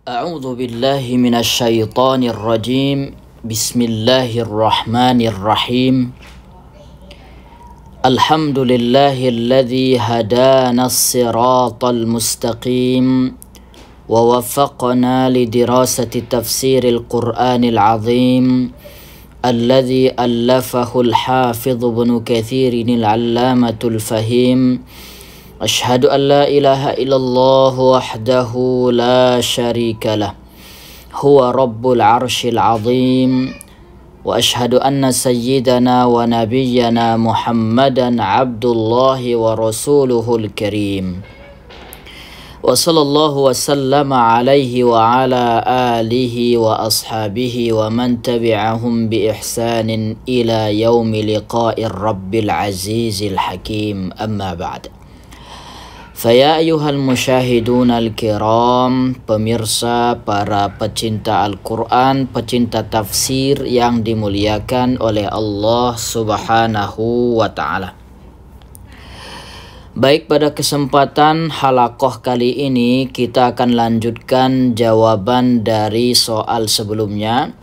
A'udzu billahi minasy syaithanir rajim. Bismillahirrahmanirrahim. Alhamdulillahilladzi hadana as-siratal mustaqim wa waffaqna lidirasati tafsiril Qur'anil azim alladzi allafahu al-hafidh Ibnu Katsirin al-'allamatul fahim. Asyhadu an la ilaha illallah wahdahu la syarika lah. Huwa rabbul arsyil azim. Wa asyhadu anna sayyidana wa nabiyyana Muhammadan abdullahi wa rasuluhul karim. Wa sallallahu wa sallama alaihi wa ala alihi wa ashabihi wa man tabi'ahum bi ihsanin ila yaumi liqa'ir rabbil azizil hakim. Amma ba'd. Faya ayuhal musyahidun al-kiram, pemirsa, para pecinta Al-Quran, pecinta tafsir yang dimuliakan oleh Allah subhanahu wa ta'ala. Baik, pada kesempatan halaqah kali ini kita akan lanjutkan jawaban dari soal sebelumnya,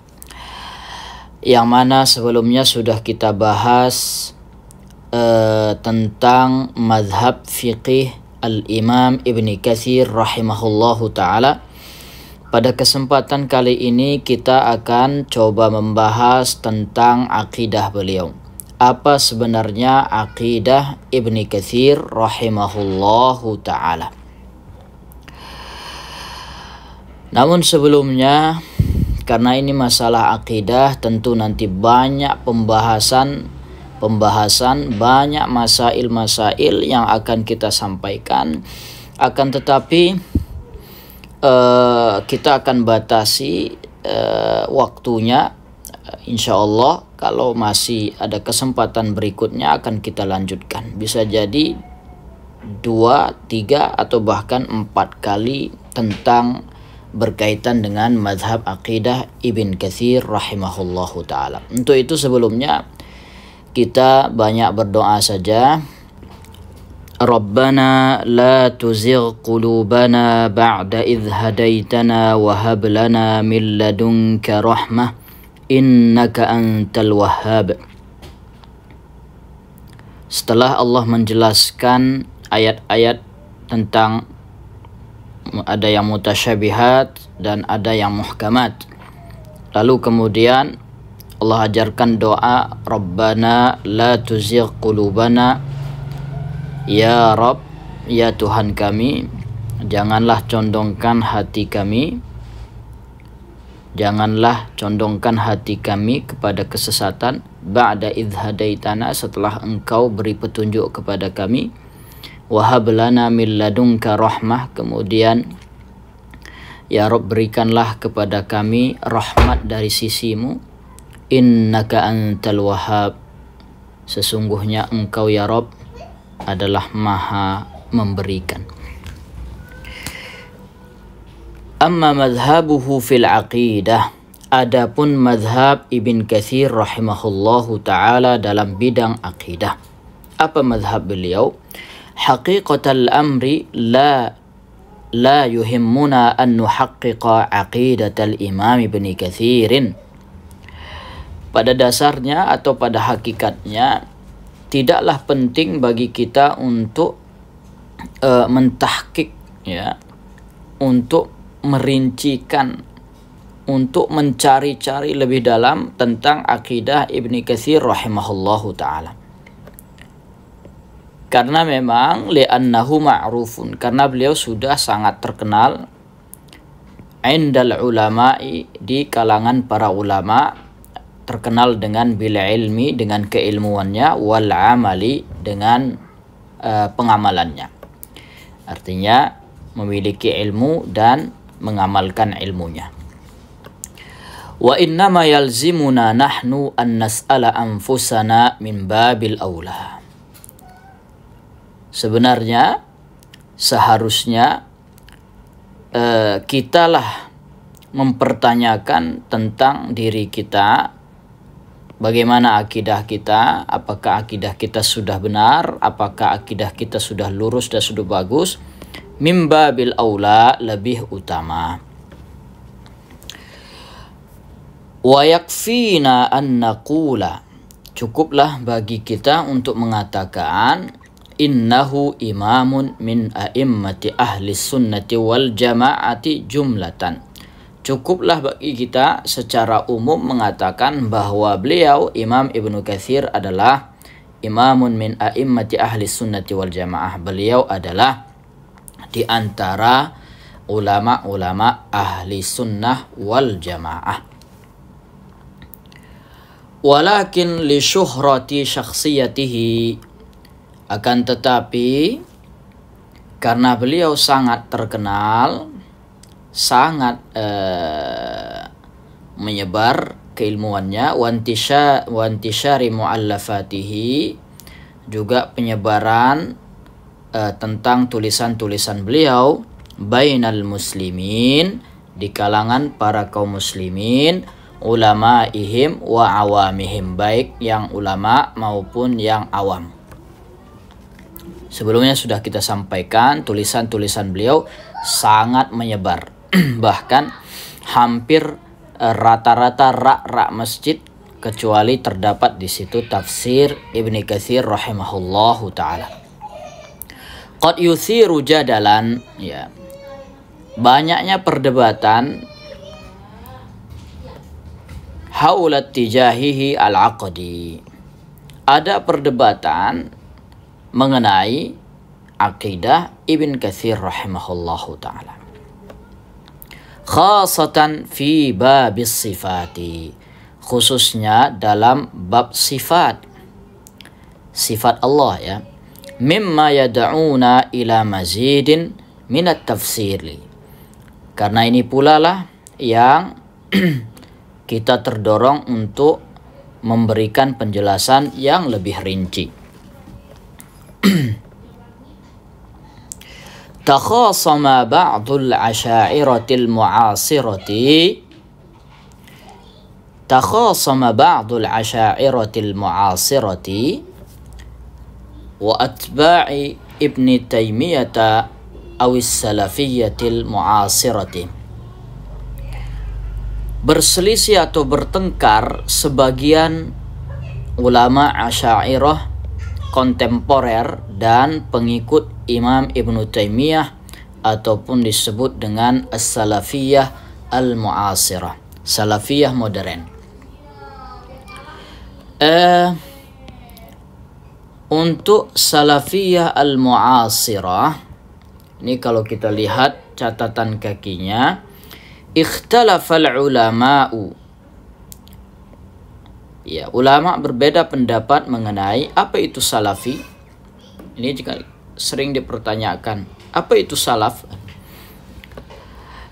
yang mana sebelumnya sudah kita bahas tentang mazhab fiqih Al-Imam Ibnu Katsir rahimahullahu ta'ala. Pada kesempatan kali ini kita akan coba membahas tentang akidah beliau. Apa sebenarnya akidah Ibnu Katsir rahimahullahu ta'ala. Namun sebelumnya, karena ini masalah akidah, tentu nanti banyak pembahasan, banyak masail-masail yang akan kita sampaikan. Akan tetapi kita akan batasi waktunya. Insya Allah kalau masih ada kesempatan berikutnya akan kita lanjutkan. Bisa jadi 2, 3 atau bahkan 4 kali tentang berkaitan dengan mazhab akidah Ibnu Katsir rahimahullahu ta'ala. Untuk itu sebelumnya kita banyak berdoa saja. Rabbana la tuzigh qulubana ba'da idh hadaitana wa hab lana min ladunka rahmah innaka antal wahhab. Setelah Allah menjelaskan ayat-ayat tentang ada yang mutasyabihat dan ada yang muhkamat, lalu kemudian Allah ajarkan doa, Rabbana la tuzigh qulubana, ya Rabb, ya Tuhan kami, janganlah condongkan hati kami, janganlah condongkan hati kami kepada kesesatan, ba'da idh hadaitana, setelah engkau beri petunjuk kepada kami, wa hab lana min ladunka rahmah, kemudian ya Rabb berikanlah kepada kami rahmat dari sisimu, innaka antal wahhab, sesungguhnya engkau ya Rabb adalah maha memberikan. Amma madhabuhu fil aqidah, adapun madhab Ibnu Katsir rahimahullahu ta'ala dalam bidang akidah. Apa madhab beliau? Haqiqatal amri la yuhimmuna an nuhaqqiqa aqidatal imam Ibnu Katsirin. Pada dasarnya atau pada hakikatnya tidaklah penting bagi kita untuk mentahqiq, ya, untuk merincikan, untuk mencari-cari lebih dalam tentang akidah Ibnu Katsir rahimahullahu ta'ala. Karena memang li'annahu ma'rufun, karena beliau sudah sangat terkenal indal ulama'i, di kalangan para ulama, terkenal dengan bil ilmi, dengan keilmuannya, wal amali, dengan pengamalannya. Artinya memiliki ilmu dan mengamalkan ilmunya. Wa innama yalzimuna nahnu an nas'ala anfusana min babil aula. Sebenarnya seharusnya kitalah mempertanyakan tentang diri kita bagaimana akidah kita, apakah akidah kita sudah benar, apakah akidah kita sudah lurus dan sudah bagus, mimba bil aula, lebih utama. Wa yakfina an naqula, cukuplah bagi kita untuk mengatakan innahu imamun min a'immati ahli sunnati wal jama'ati jumlatan. Cukuplah bagi kita secara umum mengatakan bahwa beliau Imam Ibnu Katsir adalah imamun min a'immati ahli sunnati wal jamaah. Beliau adalah di antara ulama-ulama ahli sunnah wal jamaah. Walakin li syuhrati syakhsiyatihi, akan tetapi karena beliau sangat terkenal, sangat menyebar keilmuannya, wantishari muallafatihi, juga penyebaran tentang tulisan-tulisan beliau bainal muslimin, di kalangan para kaum muslimin, ulamaihim wa awamihim, baik yang ulama maupun yang awam. Sebelumnya sudah kita sampaikan tulisan-tulisan beliau sangat menyebar. Bahkan hampir rata-rata rak-rak masjid kecuali terdapat di situ tafsir Ibnu Katsir rahimahullahu taala. Qad yuthiru jadalan, ya. Banyaknya perdebatan haula tijahihi al-aqdi. Ada perdebatan mengenai akidah Ibn Katsir rahimahullahu ta'ala, khasatan fi babis sifati, khususnya dalam bab sifat Allah, ya. Mimma yad'una ila mazidin minat tafsiri, karena ini pula lah yang kita terdorong untuk memberikan penjelasan yang lebih rinci. Takhasama ba'dul asya'iratil mu'asirati, takhasama ba'dul asya'iratil mu'asirati wa atba'i Ibni Taimiyata awis salafiyyatil mu'asirati. Berselisih atau bertengkar sebagian ulama Asy'ariyah kontemporer dan pengikut Imam Ibnu Taimiyah, ataupun disebut dengan as-salafiyah al-mu'asirah, salafiyah modern. Untuk salafiyah al-mu'asirah ini, kalau kita lihat catatan kakinya, ikhtalafal ulama'u, ya, ulama berbeda pendapat mengenai apa itu salafi. Ini juga sering dipertanyakan, apa itu salaf?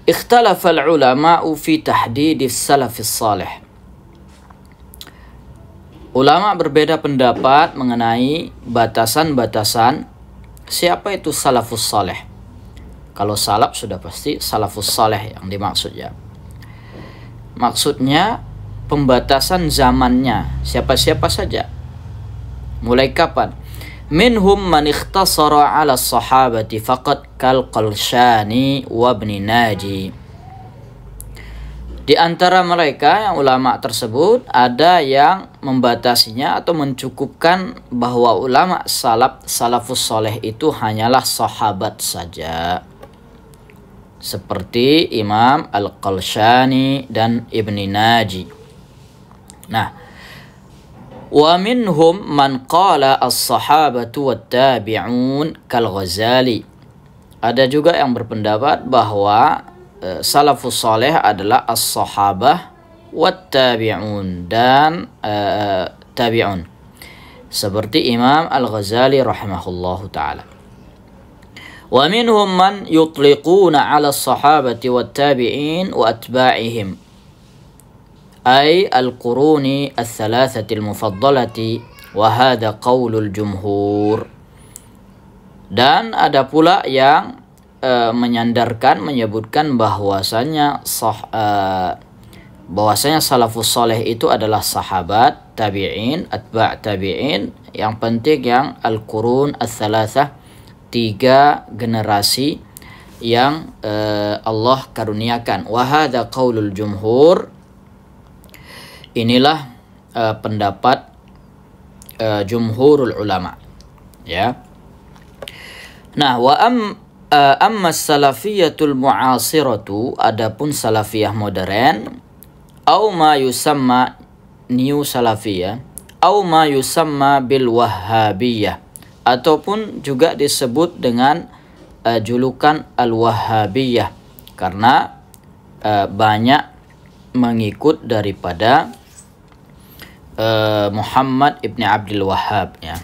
Ikhtalafal ulama'u fi tahdidis salafis salih. Ulama berbeda pendapat mengenai batasan-batasan siapa itu salafus salih. Kalau salaf sudah pasti salafus salih yang dimaksud, ya. Maksudnya pembatasan zamannya, siapa-siapa saja. Mulai kapan? Minhum man ikhtasara ala sahabati faqat kal Qalshani wa Ibn Naji. Di antara mereka yang ulama tersebut ada yang membatasinya atau mencukupkan bahwa ulama salafus saleh itu hanyalah sahabat saja, seperti Imam Al-Qalshani dan Ibn Naji. Nah, wa minhum man qala as-sahabatu wat-tabi'un kal Ghazali. Ada juga yang berpendapat bahwa salafus saleh adalah as-sahabah wat-tabi'un dan tabi'un, seperti Imam Al-Ghazali rahimahullahu ta'ala. Wa minhum man yutliquna 'ala as-sahabati wat-tabi'in wa atba'ihim, ay al-quruni al-thalathati al-mufaddalati, wa hadha qaulul jumhur. Dan ada pula yang menyandarkan, menyebutkan bahwasanya salafus saleh itu adalah sahabat, atba' tabi'in, yang penting yang al-qurun ats-tsalatsah, 3 generasi yang Allah karuniakan. Wa hadza qaulul jumhur, inilah pendapat jumhurul ulama, ya. Nah, amma salafiyatul mu'asiratu, adapun salafiyah modern, au ma yusamma new salafiyah, au ma yusamma bil wahhabiyah, ataupun juga disebut dengan julukan al-wahhabiyah, karena banyak mengikut daripada Muhammad ibn Abdul Wahhab, ya.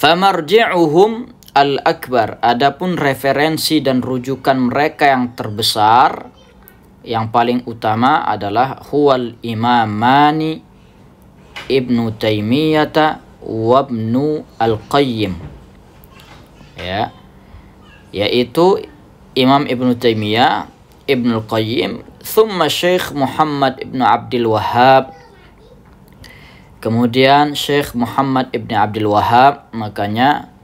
Famarji'uhum al-akbar, adapun referensi dan rujukan mereka yang terbesar, yang paling utama adalah huwal imamani Ibnu Taimiyah wa Ibnu Al-Qayyim, ya, yaitu Imam Ibnu Taimiyah, Ibnu Al-Qayyim, thumma Syekh Muhammad ibn Abdul Wahhab, kemudian Syekh Muhammad ibn Abdul Wahhab, makanya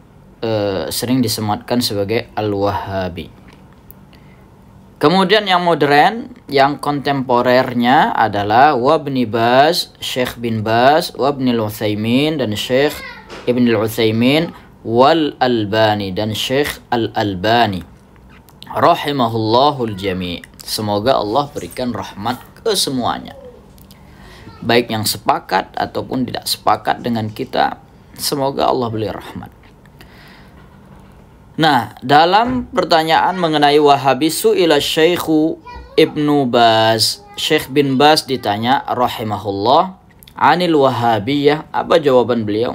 sering disematkan sebagai Al-Wahhabi. Kemudian yang modern, yang kontemporernya adalah Wabni Baz, Syekh bin Baz, Wabni Al-Utsaimin, dan Syekh Ibn Al-Utsaimin, wal Albani, dan Syekh Al-Albani, rahimahullahul jami'. Semoga Allah berikan rahmat ke semuanya, baik yang sepakat ataupun tidak sepakat dengan kita, semoga Allah beri rahmat. Nah, dalam pertanyaan mengenai Wahabi, su'ila Syekhu Ibnu Baz, Syekh bin Baz ditanya rahimahullah anil Wahabiyah, apa jawaban beliau?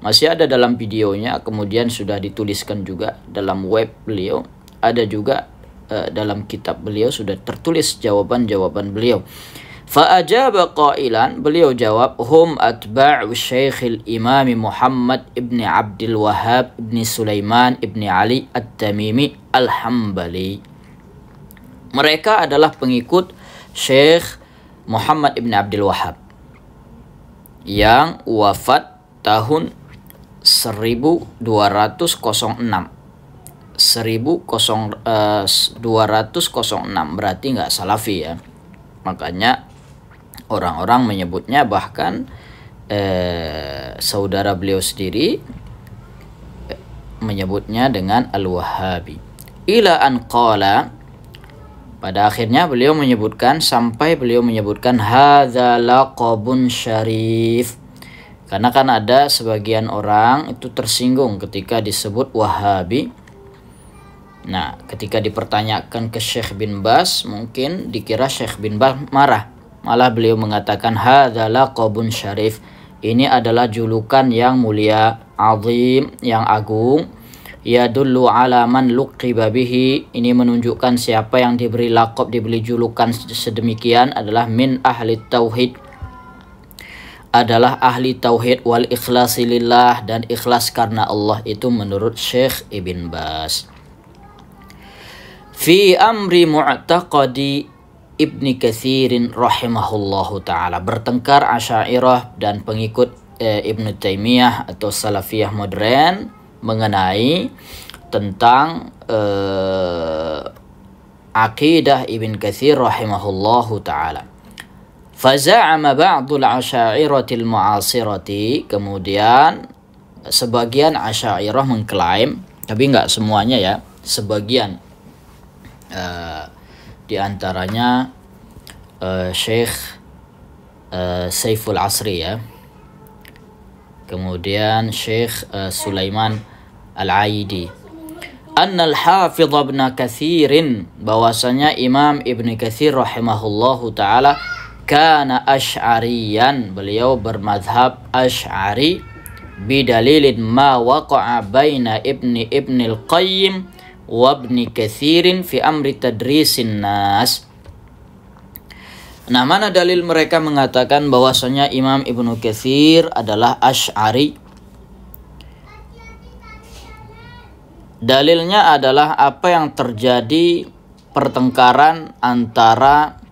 Masih ada dalam videonya, kemudian sudah dituliskan juga dalam web beliau, ada juga dalam kitab beliau sudah tertulis jawaban-jawaban beliau. Fa'ajaba qailan, beliau jawab, hum atba'u Syekhil Imam Muhammad ibn Abdul Wahhab ibn Sulaiman ibn Ali At-Tamimi Al-Hambali. Mereka adalah pengikut Syekh Muhammad ibn Abdul Wahhab yang wafat tahun 1206. 1206 berarti nggak salafi, ya. Makanya orang-orang menyebutnya, bahkan saudara beliau sendiri menyebutnya dengan Al-Wahhabi. Ila an qala, pada akhirnya beliau menyebutkan, sampai beliau menyebutkan hadza laqabun syarif, karena kan ada sebagian orang itu tersinggung ketika disebut Wahhabi. Nah, ketika dipertanyakan ke Syekh bin Baz, mungkin dikira Syekh bin Baz marah. Malah beliau mengatakan hadza laqabun syarif, ini adalah julukan yang mulia, azim, yang agung. Yadullu ala man luqiba bihi, ini menunjukkan siapa yang diberi laqab, diberi julukan sedemikian adalah min ahli tauhid, adalah ahli tauhid, wal ikhlasi lillah, dan ikhlas karena Allah, itu menurut Syekh Ibn Baz. Fi amri mu'taqadi Ibni Katsirin rahimahullahu ta'ala, bertengkar Asy'ariyah dan pengikut Ibnu Taimiyah atau Salafiyah modern mengenai tentang akidah Ibn Katsir rahimahullahu ta'ala. Faza'ama ba'dul Asy'ariyyatil mu'asirati, kemudian sebagian Asy'ariyah mengklaim, tapi enggak semuanya, ya, sebagian di antaranya Syekh Saiful Asri, ya, kemudian Syekh Sulaiman Al-Aidi, annal Hafidh Ibn Katsirin, bahwasanya Imam Ibn Katsir rahimahullahu ta'ala kana asy'ariyan, beliau bermadhab asy'ari, bidalilin ma waqa'a baina Ibn Al-Qayyim wa Ibn Katsirin fi amri tadrisin nas. Nah, mana dalil mereka mengatakan bahwasanya Imam Ibnu Katsir adalah Asy'ari? Dalilnya adalah apa yang terjadi pertengkaran antara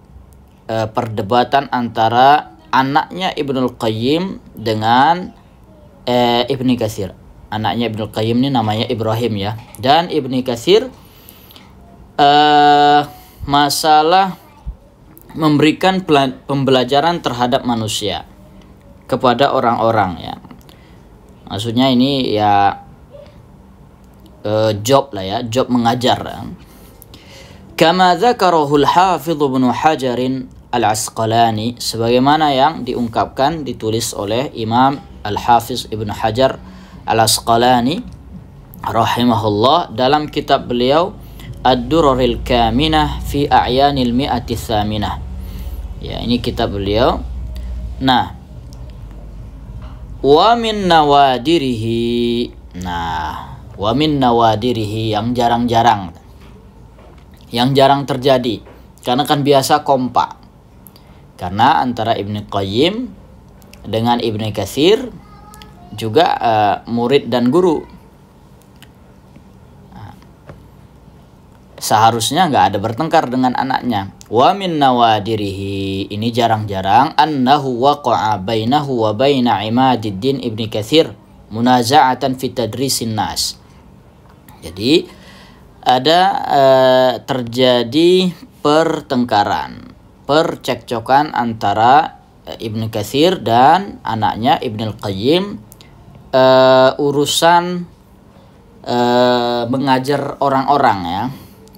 perdebatan antara anaknya Ibnul Qayyim dengan Ibnu Katsir. Anaknya Ibnul Qayyim ini namanya Ibrahim ya. Dan Ibnu Katsir masalah memberikan pembelajaran terhadap manusia kepada orang-orang ya. Maksudnya ini ya job lah ya, job mengajar. Kama dzakarahul Hafidz Ibnu Hajar Al-Asqalani, sebagaimana yang diungkapkan ditulis oleh Imam Al-Hafiz Ibnu Hajar Al-Asqalani rahimahullah dalam kitab beliau Ad-Duraril Kaminah fi A'yanil Mi'ati Tsaminah. Ya, ini kitab beliau. Nah, wa min nawadirihi. Nah, wa min nawadirihi yang jarang-jarang. Yang jarang terjadi. Karena kan biasa kompak. Karena antara Ibnu Qayyim dengan Ibnu Katsir juga murid dan guru. Seharusnya nggak ada bertengkar dengan anaknya. Wa min nawadirihi, ini jarang-jarang, annahu waqa'a bainahu wa baina Imaduddin Ibnu Katsir munaza'atan fi tadrisin nas. Jadi ada terjadi pertengkaran, percekcokan antara Ibnu Katsir dan anaknya Ibnul Qayyim urusan mengajar orang-orang ya.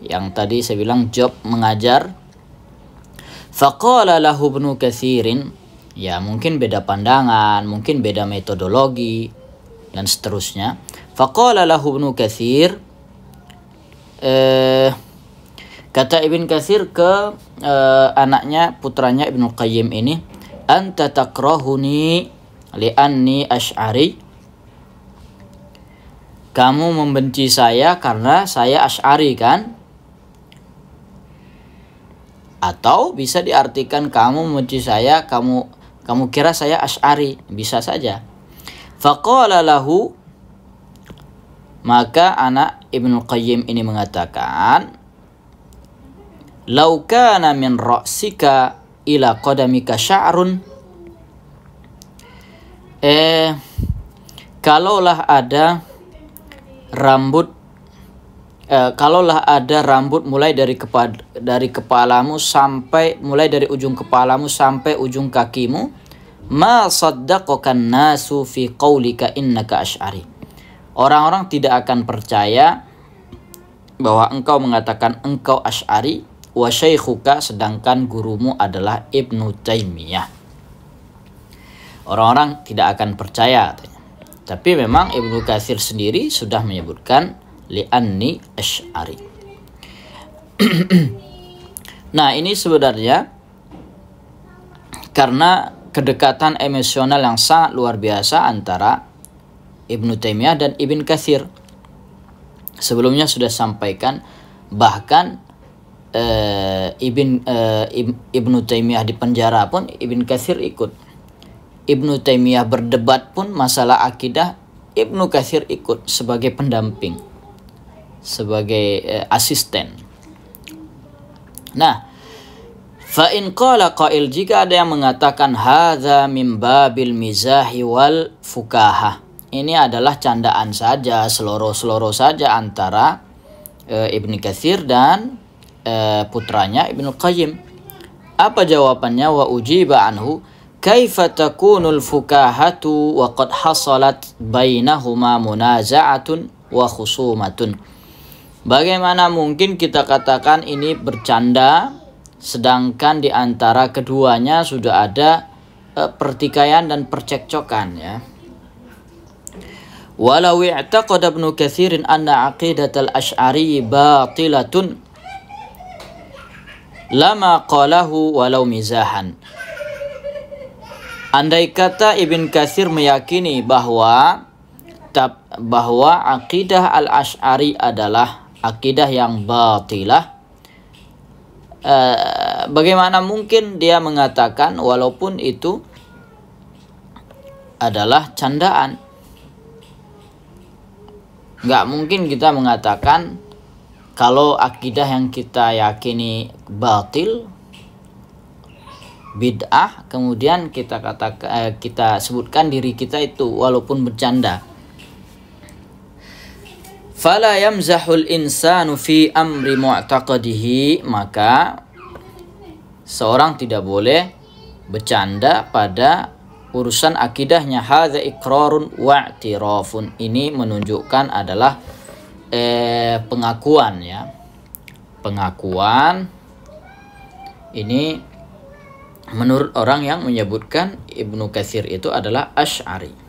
Yang tadi saya bilang job mengajar. Faqala lahu Ibnu Katsirin, ya mungkin beda pandangan, mungkin beda metodologi dan seterusnya. Faqala lahu Ibnu Katsir, kata Ibnu Katsir ke anaknya, putranya Ibnu Qayyim ini, anta takrahuni li'anni asy'ari, kamu membenci saya karena saya Asy'ari kan? Atau bisa diartikan kamu membenci saya, kamu kira saya Asy'ari, bisa saja. Faqala lahu, maka anak Ibnu Qayyim ini mengatakan, "Lau kana min ra'sika ila qadamika sya'run." Kalaulah ada rambut mulai dari kepalamu sampai mulai dari ujung kepalamu sampai ujung kakimu, ma saddaqakan nasu fi qaulika innaka asy'ari. Orang-orang tidak akan percaya bahwa engkau mengatakan engkau Asy'ari, wa syaikhuka, sedangkan gurumu adalah Ibnu Taimiyah. Orang-orang tidak akan percaya. Tapi memang Ibnu Katsir sendiri sudah menyebutkan li'anni asy'ari. Nah, ini sebenarnya karena kedekatan emosional yang sangat luar biasa antara Ibnu Taimiyah dan Ibnu Katsir. Sebelumnya sudah sampaikan, bahkan Ibnu Taimiyah di penjara pun Ibnu Katsir ikut. Ibnu Taimiyah berdebat pun masalah akidah, Ibnu Katsir ikut sebagai pendamping, sebagai asisten. Nah, fa in qala qail, jika ada yang mengatakan hadza min babil mizahi wal fukaha, ini adalah candaan saja, seloro-seloro saja antara Ibnu Katsir dan putranya Ibnu Qayyim. Apa jawabannya? Wa ujiba anhu, kaifa takunul fukahatu wa qad hasalat bainahuma munaza'atun wa khusumatun. Bagaimana mungkin kita katakan ini bercanda, sedangkan di antara keduanya sudah ada pertikaian dan percekcokan ya. Walau i'taqada Ibnu Katsirin anna aqidatal Asy'ari batilatun lama qalahu walau mizahan. Andai kata Ibnu Katsir meyakini bahwa akidah al-Asy'ari adalah akidah yang batilah, bagaimana mungkin dia mengatakan walaupun itu adalah candaan? Nggak mungkin kita mengatakan kalau akidah yang kita yakini batil, bid'ah, kemudian kita sebutkan diri kita itu walaupun bercanda. Fala yamzahul insanu fi amri mu'taqadihi, maka seorang tidak boleh bercanda pada urusan akidahnya. Hadza iqrarun wa'tirafun, ini menunjukkan adalah pengakuan ya. Pengakuan ini menurut orang yang menyebutkan Ibnu Katsir itu adalah Asy'ari.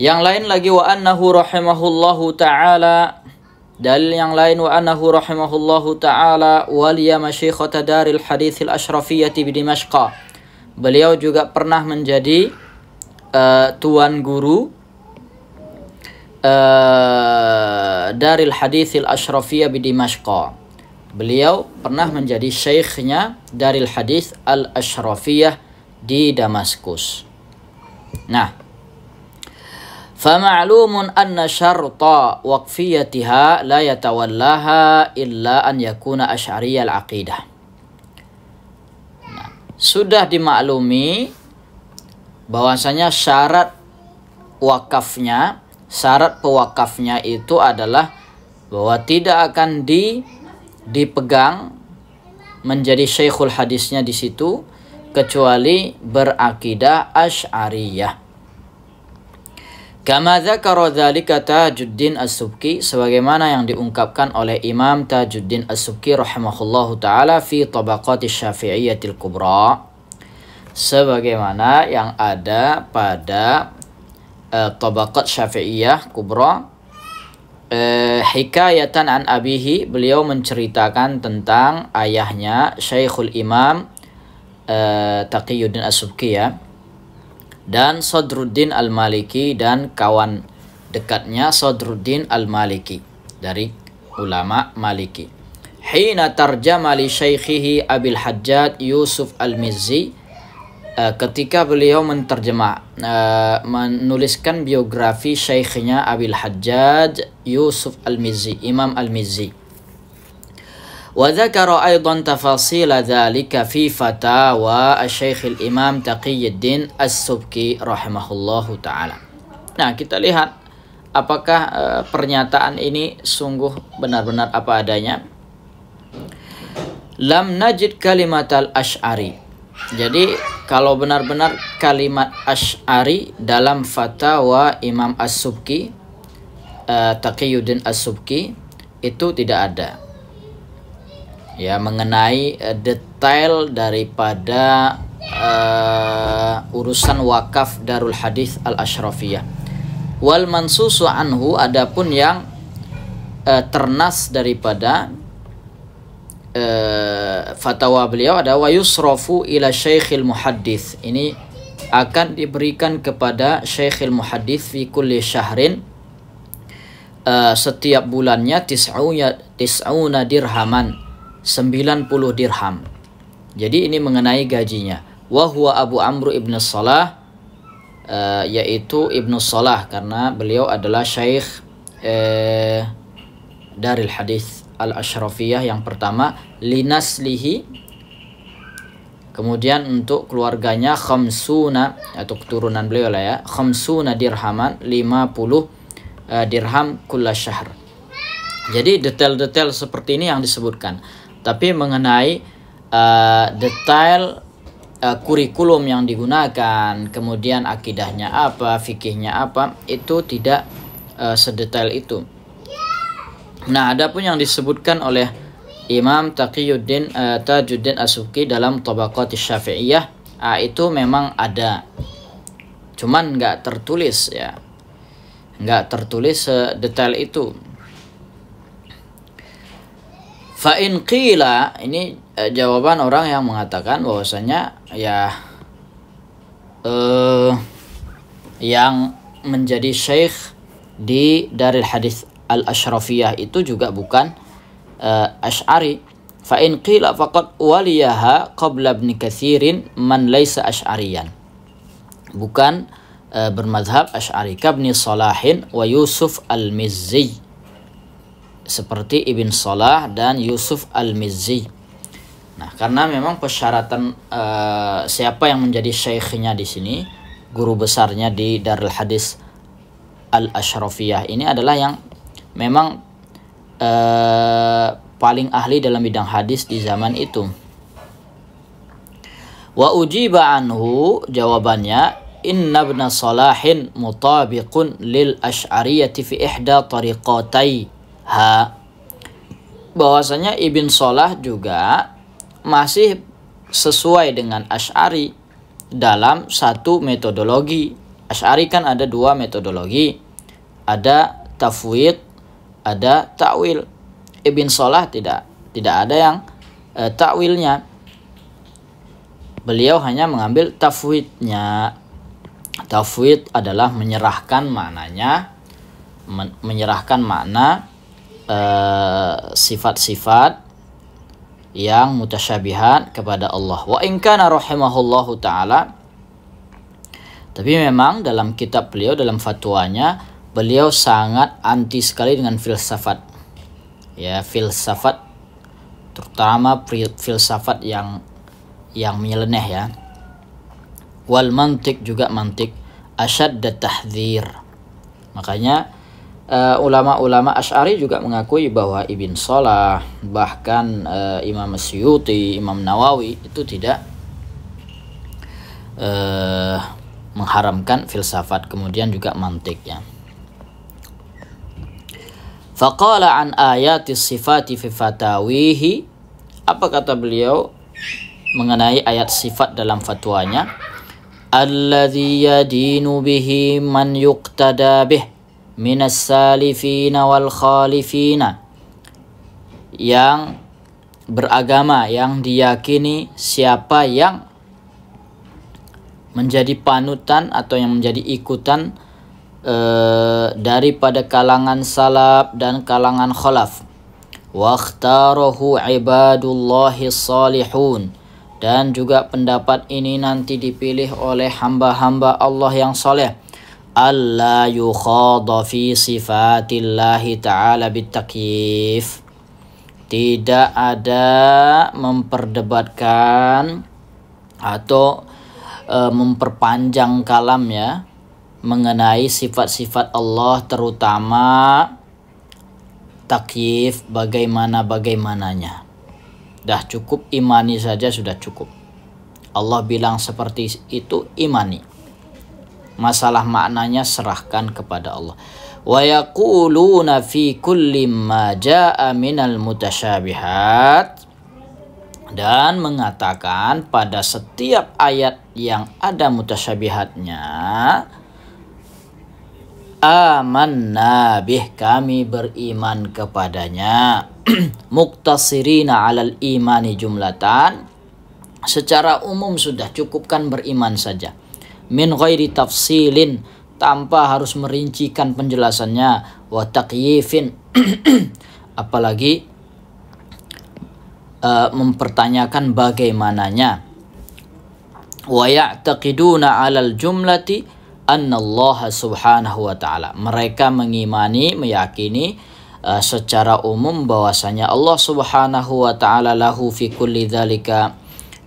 Yang lain lagi wa annahu rahimahullahu ta'ala, dalil yang lain wa annahu rahimahullahu ta'ala waliya masyikhata daril haditsil asyrafiyati bi Dimashq. Beliau juga pernah menjadi tuan guru daril haditsil asyrafiyah bi Dimashq. Beliau pernah menjadi syekhnya daril hadits al asyrafiyah di Damaskus. Nah, فَمَعْلُومٌ أَنَّ شَرْطَ وَقْفِيَّتِهَا لَا يَتَوَلَّهَا إِلَّا أَنْ يَكُونَ أَشْعَرِيَّ الْعَقِيدَةِ. Nah, sudah dimaklumi bahwasanya syarat wakafnya, syarat pewakafnya itu adalah bahwa tidak akan dipegang menjadi syekhul hadisnya di situ kecuali berakidah Asy'ariyah. Kama dzakara dzalika Tajuddin As-Subki, sebagaimana yang diungkapkan oleh Imam Tajuddin As-Subki rahimahullahu taala fi Tabaqati Syafi'iyyatil Kubra, sebagaimana yang ada pada Tabaqat Syafi'iyah Kubra. Hikayatan an abihi, beliau menceritakan tentang ayahnya Syekhul Imam Taqiyuddin As-Subki ya, dan Sadruddin Al-Maliki dan kawan dekatnya Sadruddin Al-Maliki dari ulama Maliki. Hina tarjama li syaikhihi Abil Hajjaj Yusuf Al-Mizzi, ketika beliau menuliskan biografi syekhnya Abil Hajjaj Yusuf Al-Mizzi, Imam Al-Mizzi. Wa dzakara aidan tafasila dzalika fi fatawa Asy-Syaikh Al-Imam Taqiyuddin As-Subki rahimahullahu taala. Nah, kita lihat apakah pernyataan ini sungguh benar-benar apa adanya. Lam najid kalimatal Asy'ari. Jadi kalau benar-benar kalimat Asy'ari dalam fatwa Imam As-Subki, Taqiyuddin As-Subki, itu tidak ada ya mengenai detail daripada urusan wakaf Darul Hadits Al-Asyrafiyah. Wal mansusu anhu, adapun yang ternas daripada fatwa beliau ada wa yusrafu ila Syekhil Muhaddits, ini akan diberikan kepada Syekhil Muhaddits fi kulli syahrin, setiap bulannya tis'una dirhaman, 90 dirham. Jadi ini mengenai gajinya. Wa huwa Abu Amr ibn Salah, yaitu Ibnu Salah, karena beliau adalah syekh Daril Hadits Al-Asyrafiyah yang pertama, linaslihi, kemudian untuk keluarganya khamsuna, atau keturunan beliau lah ya, khamsuna dirhaman, 50 dirham kulla syahr. Jadi detail-detail seperti ini yang disebutkan. Tapi mengenai detail kurikulum yang digunakan, kemudian akidahnya apa, fikihnya apa, itu tidak sedetail itu. Nah, adapun yang disebutkan oleh Imam Taqiyuddin Tajuddin As-Subki dalam Tabaqat Syafi'iyah, itu memang ada, cuman nggak tertulis ya, nggak tertulis sedetail itu. Fa in qila, ini jawaban orang yang mengatakan bahwasanya ya yang menjadi syekh di Daril Hadits Al-Asyrafiyah itu juga bukan Asy'ari. Fa in qila faqad waliyaha qabla Ibn Katsirin man laysa asy'ariyan, bukan bermadzhab Asy'ari, kabni Salahin wa Yusuf Al-Mizzi, seperti Ibn Salah dan Yusuf Al-Mizzi. Nah, karena memang persyaratan siapa yang menjadi syekhnya di sini, guru besarnya di Darul Hadis Al-Ashrafiyah ini adalah yang memang paling ahli dalam bidang hadis di zaman itu. Wa ujiba anhu, jawabannya, inna ibn Salahin mutabiqun lil Asy'ariyati fi ihda tariqataiha, bahwasanya Ibn Salah juga masih sesuai dengan Asy'ari dalam satu metodologi. Asy'ari kan ada dua metodologi, ada tafwid, ada ta'wil. Ibn Salah tidak ada yang ta'wilnya. Beliau hanya mengambil tafwidnya. Tafwid adalah menyerahkan maknanya, menyerahkan makna sifat-sifat yang mutasyabihat kepada Allah. Wa in kana rahimahullahu ta'ala, tapi memang dalam kitab beliau, dalam fatwanya, beliau sangat anti sekali dengan filsafat. Ya, filsafat, terutama filsafat yang menyeleneh ya. Wal mantik, juga mantik, asyadda tahdzir. Makanya ulama-ulama Asy'ari juga mengakui bahwa Ibn Salah, bahkan Imam Suyuti, Imam Nawawi itu tidak mengharamkan filsafat, kemudian juga mantik ya. Faqala an ayati sifati fi fatawihi, apa kata beliau mengenai ayat sifat dalam fatwanya? Alladzi yadinu bihi man yuqtada bih minas salifina wal khalifina, yang beragama, yang diyakini siapa yang menjadi panutan atau yang menjadi ikutan daripada kalangan salaf dan kalangan khalaf. Wa ikhtarahu ibadullahi salihun, dan juga pendapat ini nanti dipilih oleh hamba-hamba Allah yang saleh. Alla yukhadha fi sifatillahi ta'ala bitakyif, tidak ada memperdebatkan atau memperpanjang kalam ya mengenai sifat-sifat Allah, terutama takyif, bagaimananya. Dah cukup imani saja sudah cukup. Allah bilang seperti itu, imani. Masalah maknanya serahkan kepada Allah. Wa yaquluna fi kulli ma jaa minal mutasyabihat, dan mengatakan pada setiap ayat yang ada mutasyabihatnya, amanna bih, kami beriman kepadanya. Muktasirina alal imani jumlatan, secara umum sudah cukupkan beriman saja. Min ghairi tafsilin, tanpa harus merincikan penjelasannya. Wa taqyifin, apalagi mempertanyakan bagaimananya. Wa ya'taqiduna 'alal jumlati anna Allah subhanahu wa ta'ala, mereka mengimani, meyakini secara umum bahwasanya Allah subhanahu wa ta'ala lahu fi kulli dzalika,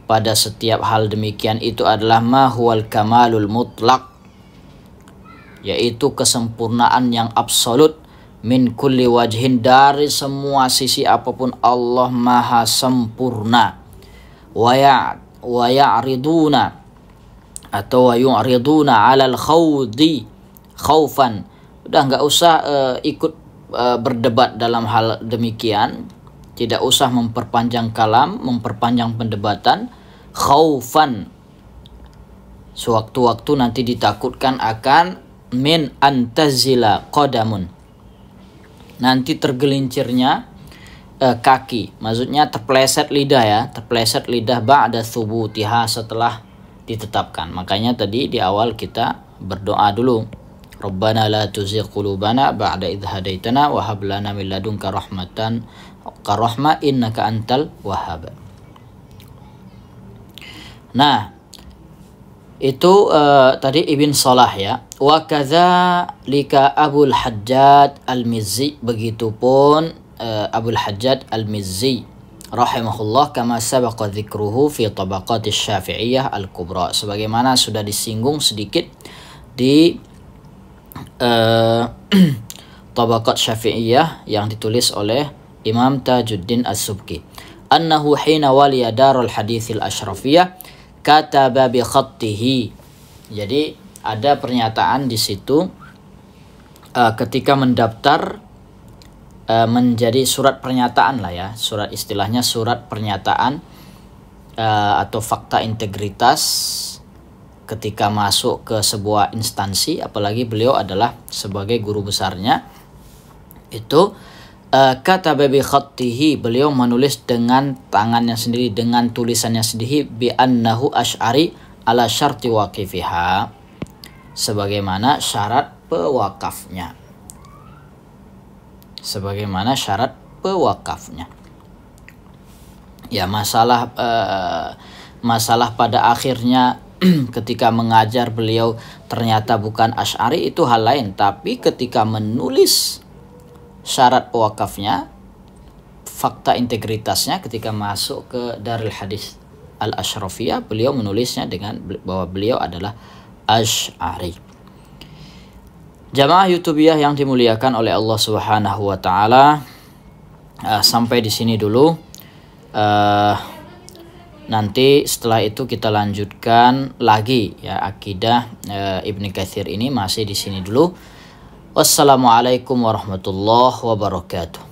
pada setiap hal demikian itu adalah ma huwal kamalul mutlaq, yaitu kesempurnaan yang absolut. Min kulli wajhin, dari semua sisi apapun Allah maha sempurna. Wa ya'riduna atau wa yu'riduna 'alal khawdi khaufan, udah nggak usah ikut berdebat dalam hal demikian, tidak usah memperpanjang kalam, memperpanjang pendebatan. Khaufan, sewaktu-waktu nanti ditakutkan akan min antazila qadamun, nanti tergelincirnya kaki, maksudnya terpleset lidah ya, terpleset lidah ba'da thubutiha, setelah ditetapkan. Makanya tadi di awal kita berdoa dulu, Rabbana la tuzigh qulubana ba'da idh hadaitana wa hab lana min ladunka rahmatan karahma innaka antal wahhab. Nah, itu tadi Ibn Salah ya. Wa kadzalika Abul Hajjaj Al-Mizzi, begitupun Abul Hajjaj Al-Mizzi rahimahullah kama sabaqa dzikruhu fi tabaqat Syafi'iyah al-kubra, sebagaimana sudah disinggung sedikit di tabaqat Syafi'iyah yang ditulis oleh Imam Tajuddin As-Subki, annahu hina waliya darul haditsil asyrafiyah kataba bi khattihi. Jadi ada pernyataan di situ ketika mendaftar menjadi surat pernyataan lah ya, surat istilahnya surat pernyataan atau fakta integritas ketika masuk ke sebuah instansi, apalagi beliau adalah sebagai guru besarnya. Itu kataba bi khattihi, beliau menulis dengan tangannya sendiri, dengan tulisannya sendiri, bi annahu asy'ari ala syarti waqifiha, sebagaimana syarat pewakafnya. Sebagaimana syarat pewakafnya. Ya, masalah pada akhirnya ketika mengajar beliau ternyata bukan Asy'ari, itu hal lain. Tapi ketika menulis syarat pewakafnya, fakta integritasnya, ketika masuk ke Darul Hadis Al-Asyrafiyah, beliau menulisnya dengan bahwa beliau adalah Asy'ari. Jamaah YouTubiah yang dimuliakan oleh Allah Subhanahu wa taala, sampai di sini dulu. Nanti setelah itu kita lanjutkan lagi ya akidah Ibnu Katsir ini, masih di sini dulu. Wassalamualaikum warahmatullahi wabarakatuh.